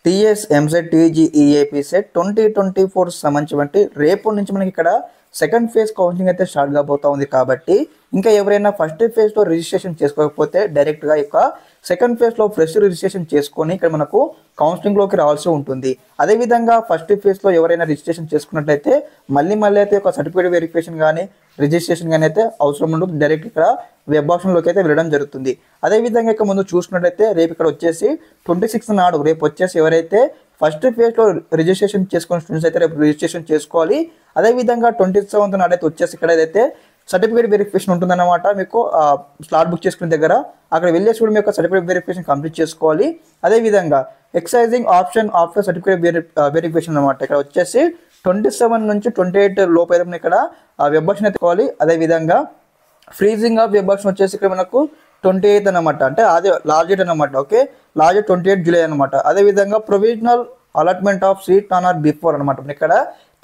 TS EAMCET TG EAP set 2024 సంబంధించి రేపు నుంచి మనకి ఇక్కడ సెకండ్ ఫేజ్ కౌన్సిలింగ్ అయితే స్టార్ట్ కాబోతా ఉంది. కాబట్టి ఇంకా ఎవరైనా ఫస్ట్ ఫేజ్లో రిజిస్ట్రేషన్ చేసుకోకపోతే డైరెక్ట్గా ఇక సెకండ్ ఫేజ్లో ఫ్రెష్ రిజిస్ట్రేషన్ చేసుకొని ఇక్కడ మనకు కౌన్సిలింగ్లోకి రావాల్సి ఉంటుంది. అదేవిధంగా ఫస్ట్ ఫేజ్లో ఎవరైనా రిజిస్ట్రేషన్ చేసుకున్నట్లయితే మళ్ళీ అయితే ఒక సర్టిఫికేట్ వెరిఫికేషన్ కానీ రిజిస్ట్రేషన్ కానీ అయితే అవసరం ఉండదు. డైరెక్ట్ ఇక్కడ వెబ్ ఆప్షన్లోకి అయితే వెళ్ళడం జరుగుతుంది. అదేవిధంగా ఇక ముందు చూసుకున్నట్లయితే రేపు ఇక్కడ వచ్చేసి 26 నాడు రేపు వచ్చేసి ఎవరైతే ఫస్ట్ ఫేజ్లో రిజిస్ట్రేషన్ చేసుకున్న స్టూడెంట్స్ అయితే రేపు రిజిస్ట్రేషన్ చేసుకోవాలి. అదేవిధంగా 27 నాడు అయితే వచ్చేసి ఇక్కడ అయితే సర్టిఫికేట్ వెరిఫికేషన్ ఉంటుందన్నమాట. మీకు స్లాట్ బుక్ చేసుకునే దగ్గర అక్కడ వెళ్ళేసి కూడా మీ యొక్క సర్టిఫికేట్ వెరిఫికేషన్ కంప్లీట్ చేసుకోవాలి. అదేవిధంగా excising option after certificate verification అనమాట. ఇక్కడ వచ్చేసి 27 నుంచి 28 లోపు అయితే ఇక్కడ వెబ్ ఆప్షన్ ఎత్తుకోవాలి. అదేవిధంగా ఫ్రీజింగ్ ఆఫ్ వెబ్ ఆప్షన్ వచ్చేసి ఇక్కడ మనకు 28 అనమాట, అంటే అదే లాస్ట్ డేట్ అనమాట. ఓకే, లాస్ట్ డేట్ 28 జూలై అనమాట. అదేవిధంగా provisional allotment of seat on are before అనమాట. ఇక్కడ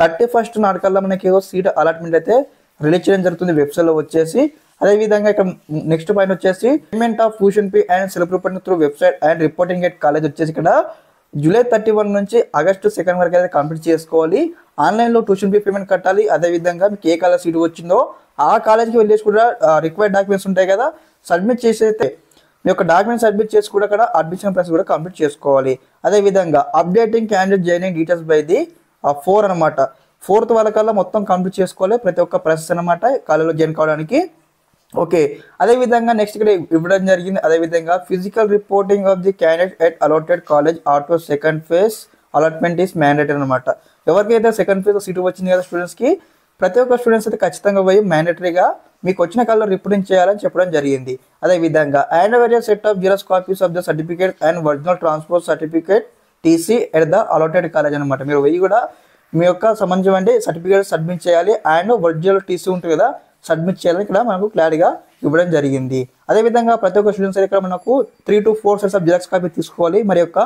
31 నాడు కల్లా మనకి సీట్ అలాట్మెంట్ అయితే రిలీజ్ చేయడం జరుగుతుంది వెబ్సైట్లో వచ్చేసి. అదేవిధంగా ఇక్కడ నెక్స్ట్ పాయింట్ వచ్చేసి payment of tuition fee and self reporting through website and reporting at college వచ్చేసి ఇక్కడ జూలై 31 నుంచి ఆగస్టు 2 వరకు అయితే కంప్లీట్ చేసుకోవాలి. ఆన్లైన్లో ట్యూషన్ ఫీ పేమెంట్ కట్టాలి. అదేవిధంగా మీకు ఏ కాలేజ్ సీట్ వచ్చిందో ఆ కాలేజ్కి వెళ్ళేసి కూడా రిక్వైర్డ్ డాక్యుమెంట్స్ ఉంటాయి కదా, సబ్మిట్ చేసి అయితే మీ యొక్క డాక్యుమెంట్ సబ్మిట్ చేసి కూడా అక్కడ అడ్మిషన్ ప్రాసెస్ కూడా కంప్లీట్ చేసుకోవాలి. అదేవిధంగా updating candidate joining details by the 4 అనమాట. 4th వరకల్లా మొత్తం కంప్లీట్ చేసుకోవాలి ప్రతి ఒక్క ప్రాసెస్ అనమాట కాలేజ్లో జాయిన్ కావడానికి. ఓకే, అదేవిధంగా నెక్స్ట్ ఇక్కడ ఇవ్వడం జరిగింది. అదేవిధంగా physical reporting of the candidate at allotted college after second phase allotment is mandatory అనమాట. ఎవరికైతే సెకండ్ ఫేజ్ సీట్ వచ్చింది కదా స్టూడెంట్స్కి, ప్రతి ఒక్క స్టూడెంట్స్ అయితే ఖచ్చితంగా పోయి మ్యాండేటరీగా మీకు వచ్చిన కాలంలో రిపోర్టింగ్ చేయాలని చెప్పడం జరిగింది. అదేవిధంగా and various set of xerox copies of the certificate and original transport certificate TC at the allotted college అనమాట. మీరు వెయ్యి కూడా మీ యొక్క సంబంధించిన సర్టిఫికేట్ సబ్మిట్ చేయాలి అండ్ ఒరిజినల్ టీసీ ఉంటుంది కదా సబ్మిట్ చేయాలని ఇక్కడ మనకు క్లారిటీగా ఇవ్వడం జరిగింది. అదేవిధంగా ప్రతి ఒక్క స్టూడెంట్స్ ఇక్కడ మనకు 3 to 4 sets of xerox copy తీసుకోవాలి. మరి యొక్క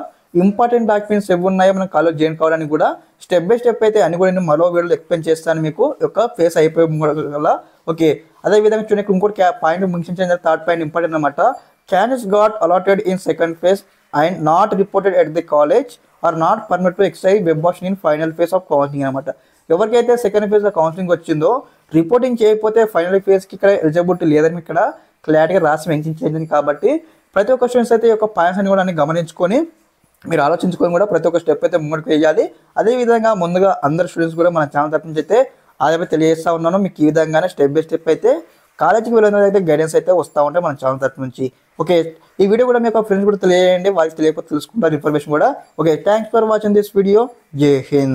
ఇంపార్టెంట్ డాక్యుమెంట్స్ ఏవి ఉన్నాయో మనం కాలేజ్ జాయిన్ కావడానికి కూడా స్టెప్ బై స్టెప్ అయితే అన్ని కూడా నేను మరో వీడియోలో ఎక్స్ప్లెయిన్ చేస్తాను మీకు యొక్క ఫేస్ అయిపోయే వల్ల. ఓకే, అదేవిధంగా చూడండి ఇంకోటి పాయింట్ మెన్షన్ చేసిన 3rd పాయింట్ ఇంపార్టెంట్ అనమాట. Candidates got allotted in second phase and not reported at the college are not permit to exercise web option in final phase of counselling అనమాట. ఎవరికైతే second ఫేజ్లో counselling వచ్చిందో reporting చేయకపోతే final ఫేజ్కి ఇక్కడ eligibility లేదని ఇక్కడ క్లారిటీగా రాసి మెన్షన్ చేయండి. కాబట్టి ప్రతి ఒక్క స్టూడెంట్స్ అయితే ఈ యొక్క పాయింట్స్ అని కూడా అన్ని గమనించుకొని మీరు ఆలోచించుకొని కూడా ప్రతి ఒక్క స్టెప్ అయితే ముందుకు వేయాలి. అదేవిధంగా ముందుగా అందరు స్టూడెంట్స్ కూడా మన ఛానల్ తరపు నుంచి అయితే అదే తెలియజేస్తూ ఉన్నాను. మీకు ఈ విధంగానే స్టెప్ బై స్టెప్ అయితే కాలేజీకి వెళ్ళిన అయితే గైడెన్స్ అయితే వస్తూ ఉంటాయి మన ఛానల్ తరపు నుంచి. ఓకే, ఈ వీడియో కూడా మీ యొక్క ఫ్రెండ్స్ కూడా తెలియజేయండి, వాళ్ళకి తెలియకపోతే తెలుసుకుంటారు ఇన్ఫర్మేషన్ కూడా. Okay, thanks for watching this video. జై హింద్.